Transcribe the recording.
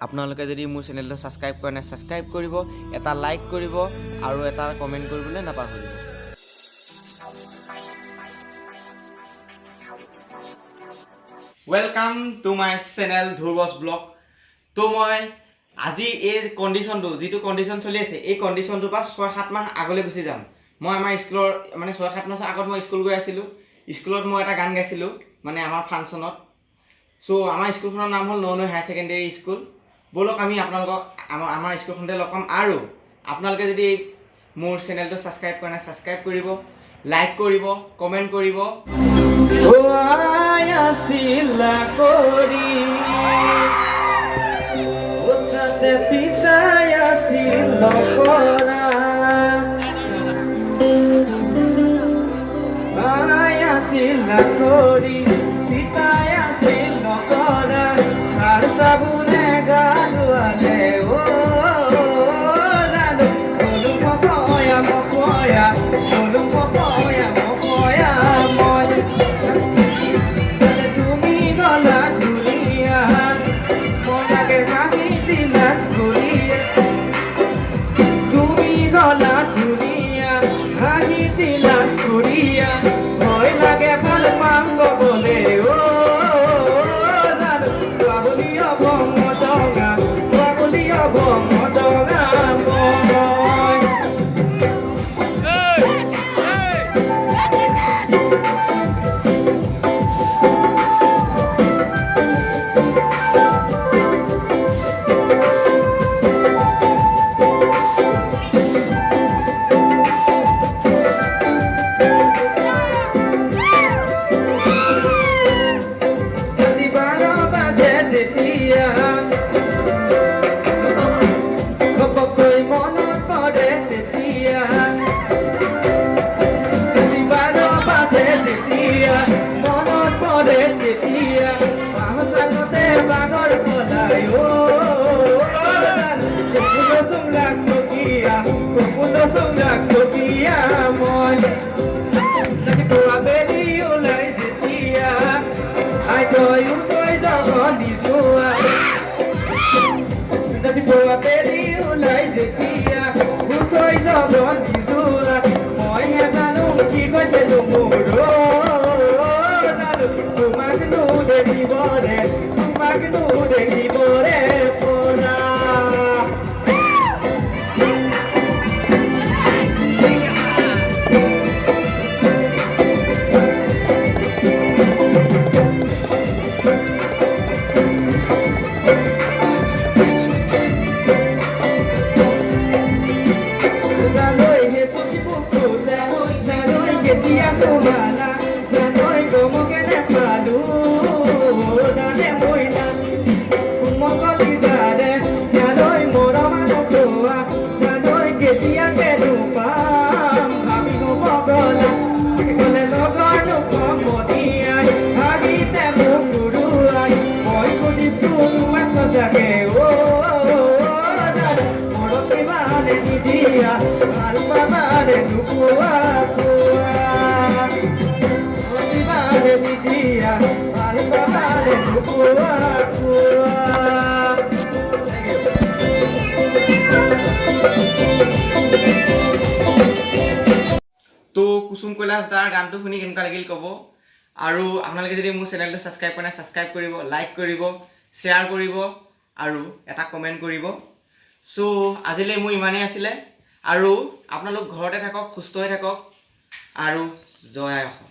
আপোনালোকে যদি মোৰ চেনেলটো ছাবস্ক্ৰাইব কৰা নাই ছাবস্ক্ৰাইব কৰিব, এটা লাইক কৰিব আৰু এটা কমেণ্ট কৰিবলৈ নাপাহৰিব। Welcome to my channel Dhruv's blog. তো মই আজি এই কণ্ডিশ্যনটো যিটো কণ্ডিশ্যন চলি আছে এই কণ্ডিশ্যনটোৰ পৰা 6-7 মাহ আগলৈ গুচি যাম। মই আমাৰ স্কুলৰ মানে 6-7 মাহ আগত মই স্কুল গৈ আছিলোঁ। স্কুলত মই এটা গান গাইছিলোঁ মানে আমাৰ ফাংচনত। চ' আমাৰ স্কুলখনৰ নাম হ'ল ননৈ হায়াৰ ছেকেণ্ডেৰী স্কুল। ব'লক আমি আপোনালোকক আমাৰ স্কুলখনতে লগ পাম। আৰু আপোনালোকে যদি মোৰ চেনেলটো ছাবস্ক্ৰাইব কৰা নাই ছাবস্ক্ৰাইব কৰিব, লাইক কৰিব, কমেণ্ট কৰিব। তো কুসুম কৈলাশ দাৰ গানটো শুনি কেনেকুৱা লাগিল ক'ব। আৰু আপোনালোকে যদি মোৰ চেনেলটো ছাবস্ক্ৰাইব কৰা নাই ছাবস্ক্ৰাইব কৰিব, লাইক কৰিব, শ্বেয়াৰ কৰিব আৰু এটা কমেণ্ট কৰিব। চ' আজিলৈ মোৰ ইমানেই আছিলে। আৰু আপোনালোক ঘৰতে থাকক, সুস্থ হৈ থাকক আৰু জয় আই অসম।